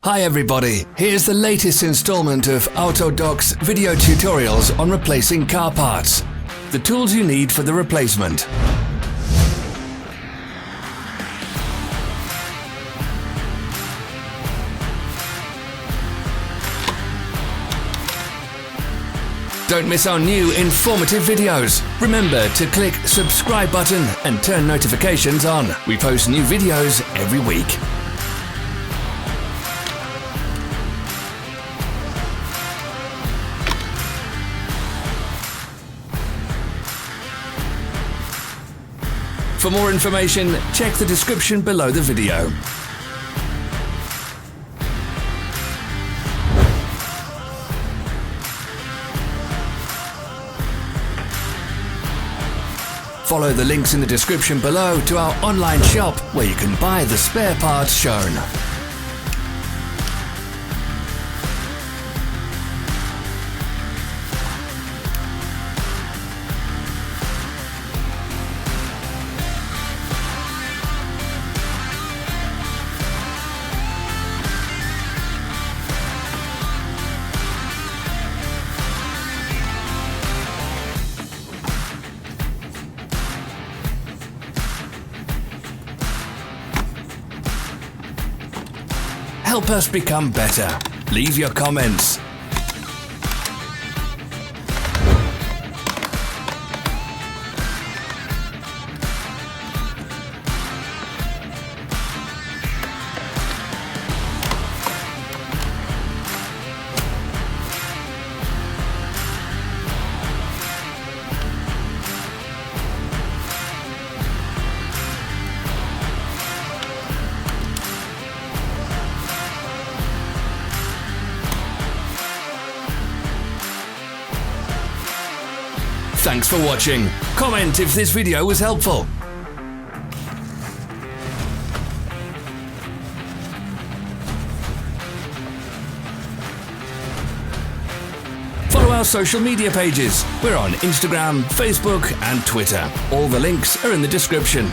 Hi everybody, here's the latest installment of Autodoc's video tutorials on replacing car parts. The tools you need for the replacement. Don't miss our new informative videos. Remember to click subscribe button and turn notifications on. We post new videos every week. For more information, check the description below the video. Follow the links in the description below to our online shop where you can buy the spare parts shown. Help us become better. Leave your comments. Thanks for watching. Comment if this video was helpful. Follow our social media pages. We're on Instagram, Facebook and Twitter. All the links are in the description.